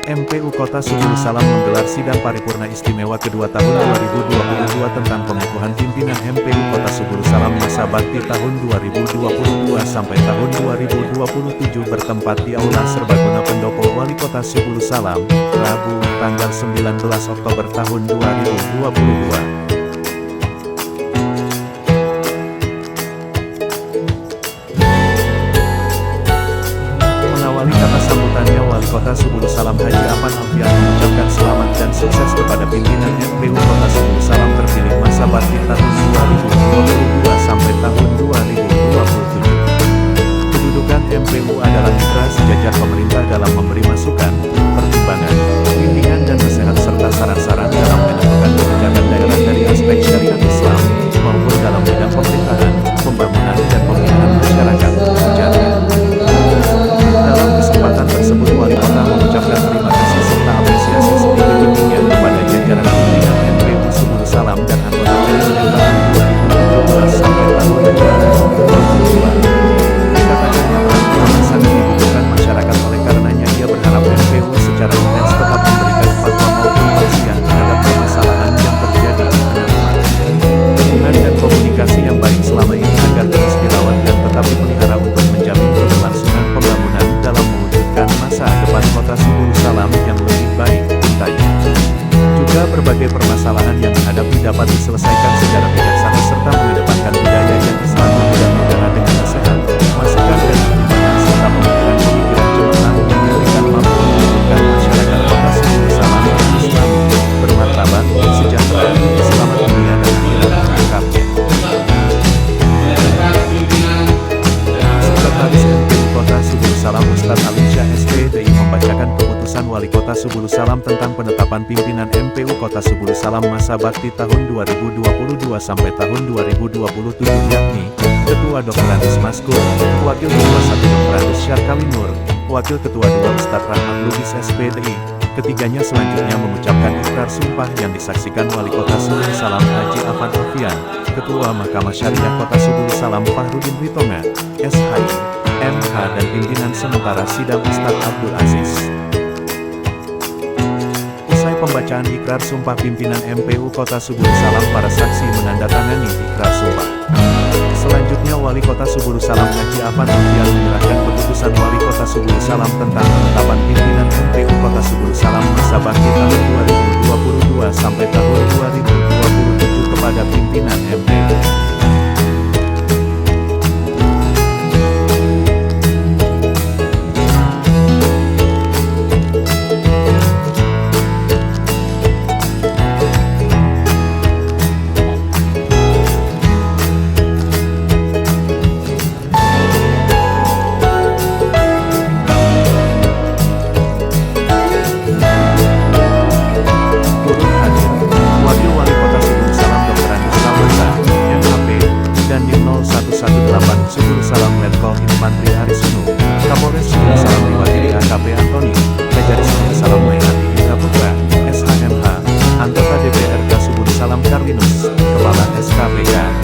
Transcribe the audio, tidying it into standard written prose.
MPU Kota Subulu Salam menggelar sidang paripurna istimewa kedua tahun 2022 tentang pengukuhan pimpinan MPU Kota Subulu Salam masa bakti tahun 2022 sampai tahun 2027 bertempat di Aula Serbaguna Pendopo Wali Kota Subulu Salam, Rabu, tanggal 19 Oktober tahun 2022. Mengawali kata sambutannya, Wali Kota Subulu Salam Haji Afan Alfian mengucapkan selamat dan sukses kepada pimpinan MPU Kota Subulu Salam terpilih masa bakti tahun 2022 sampai tahun 2027. Kedudukan MPU adalah mitra sejajar pemerintah dalam memberi masukan, pertimbangan, bimbingan dan nasihat serta saran-saran dalam menentukan kebijakan daerah dari aspek syariat Islam maupun dalam bidang pemerintahan, pembangunan dan pembinaan masyarakat. Dalam kesempatan tersebut, Wali Kota mengucapkan terima kasih serta apresiasi setinggi-tingginya kepada jajaran pimpinan MPU Subulu Salam dan anggota Kabinet tahun 2017 sampai tahun 2022. Dikatakannya peran ulama sangat dibutuhkan masyarakat, oleh karenanya ia berharap MPU secara intens tetap memberikan fatwa maupun tausiah terhadap permasalahan yang terjadi di tengah umat. Hubungan dan komunikasi yang baik selama ini agar terus dirawat dan tetap dipelihara untuk menjamin keberlangsungan pembangunan dalam mewujudkan masa depan Kota Subulu Salam yang lebih baik, untanya. Juga berbagai permasalahan yang dihadapi dapat diselesaikan secara bijaksana serta mengedepankan budaya yang Islami dan negara dengan nasihat, masukan dan pertimbangan serta pemikiran-pemikiran cemerlang yang diberikan mampu mewujudkan masyarakat Kota Subulu Salam yang Islami, bermartabat, sejahtera, selamat dunia dan akhirat, ungkapnya. Sekretaris MPU Kota Subulu Salam Ustadz Alinsyah SPDI membacakan keputusan Wali Kota Subulu Salam tentang penetapan pimpinan MPU Kota Subulu Salam masa bakti tahun 2022 sampai tahun 2027, yakni Ketua Dr. Andis Maskur, Wakil Ketua 1 Dr. Andis Syarkawi Nur, Wakil Ketua 2 Ustadz Rahmat Lubis SPDI. Ketiganya selanjutnya mengucapkan ikrar sumpah yang disaksikan Wali Kota Subulu Salam Haji Afan Alfian, Ketua Mahkamah Syariah Kota Subulu Salam Fahrudin Ritonga, SHI, MH dan pimpinan sementara sidang Ustadz Abdul Aziz. Usai pembacaan ikrar sumpah pimpinan MPU Kota Subulu Salam, para saksi menandatangani ikrar sumpah. Selanjutnya Wali Kota Subulu Salam Haji Afan Alfian menyerahkan keputusan Wali Kota Subulu Salam tentang penetapan pimpinan MPU Kota Subulu Salam masa bakti tahun 2022 sampai tahun 2027 kepada pimpinan MPU. Subulu Salam Letkol Infantri Arisunu, Kapolres Subulu Salam diwakili AKP Antoni, Sekretaris Subulu Salam Mainati Indra Putra, SHMH, Anggota DPRK Subulu Salam Karlinus, Kepala SKPK.